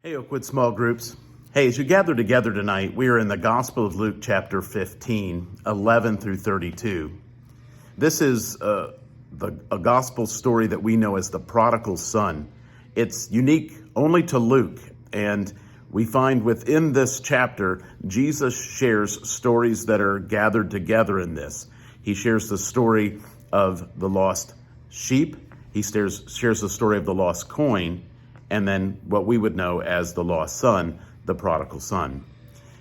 Hey, Oakwood Small Groups. Hey, as you gather together tonight, we are in the Gospel of Luke chapter 15, 11 through 32. This is a gospel story that we know as the prodigal son. It's unique only to Luke, and we find within this chapter, Jesus shares stories that are gathered together in this. He shares the story of the lost sheep. He shares the story of the lost coin, and then what we would know as the lost son, the prodigal son.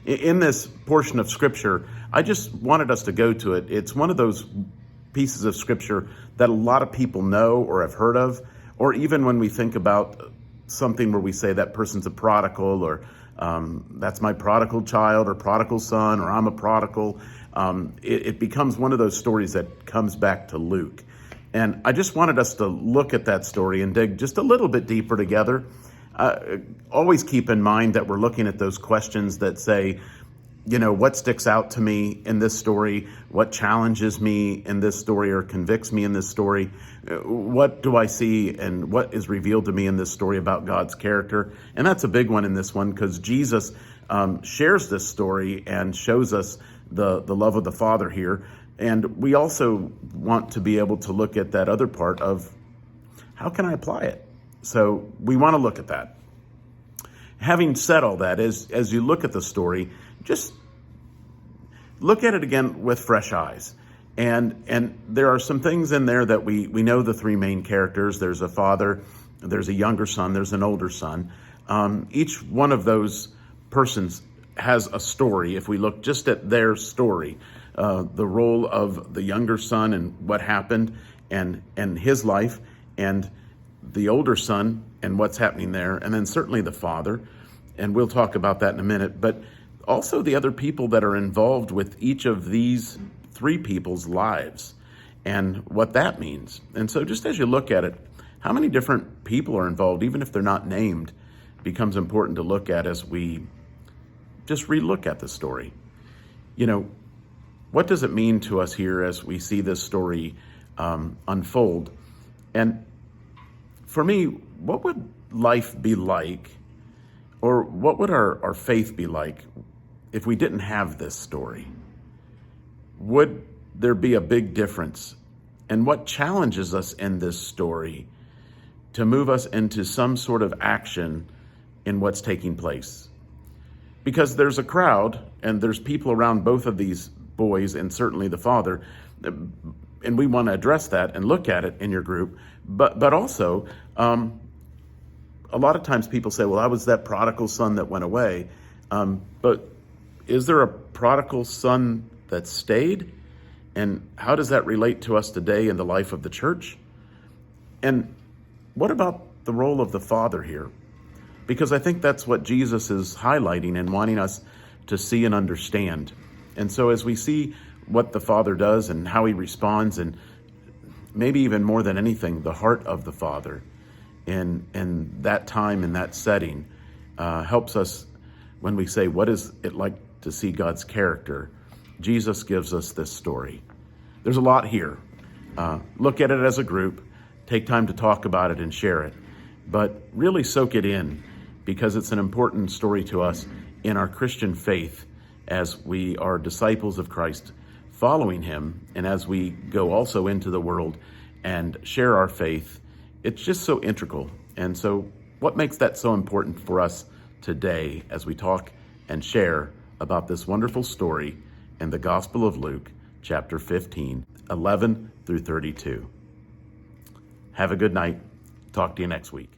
In this portion of Scripture, I just wanted us to go to it. It's one of those pieces of Scripture that a lot of people know or have heard of, or even when we think about something where we say that person's a prodigal, or that's my prodigal child, or prodigal son, or I'm a prodigal. It becomes one of those stories that comes back to Luke. And I just wanted us to look at that story and dig just a little bit deeper together. Always keep in mind that we're looking at those questions that say, you know, what sticks out to me in this story? What challenges me in this story or convicts me in this story? What do I see and what is revealed to me in this story about God's character? And that's a big one in this one because Jesus shares this story and shows us the love of the Father here. And we also want to be able to look at that other part of how can I apply it? So we want to look at that. Having said all that, as you look at the story, just look at it again with fresh eyes. And there are some things in there that we know the three main characters. There's a father, there's a younger son, there's an older son. Each one of those persons has a story. If we look just at their story, the role of the younger son and what happened and his life, and the older son and what's happening there, and then certainly the father, and we'll talk about that in a minute, but also the other people that are involved with each of these three people's lives and what that means. And so just as you look at it, how many different people are involved, even if they're not named, becomes important to look at as we just relook at the story. You know, what does it mean to us here as we see this story unfold? And for me, what would life be like, or what would our faith be like if we didn't have this story? Would there be a big difference? And what challenges us in this story to move us into some sort of action in what's taking place? Because there's a crowd and there's people around both of these boys and certainly the father, and we want to address that and look at it in your group. But also, a lot of times people say, well, I was that prodigal son that went away. But is there a prodigal son that stayed? And how does that relate to us today in the life of the church? And what about the role of the father here? Because I think that's what Jesus is highlighting and wanting us to see and understand. And so as we see what the Father does and how he responds, and maybe even more than anything, the heart of the Father in that time, in that setting, helps us when we say, what is it like to see God's character? Jesus gives us this story. There's a lot here. Look at it as a group. Take time to talk about it and share it. But really soak it in, because it's an important story to us in our Christian faith as we are disciples of Christ, following him, and as we go also into the world and share our faith. It's just so integral. And so what makes that so important for us today as we talk and share about this wonderful story in the Gospel of Luke, chapter 15, 11 through 32. Have a good night. Talk to you next week.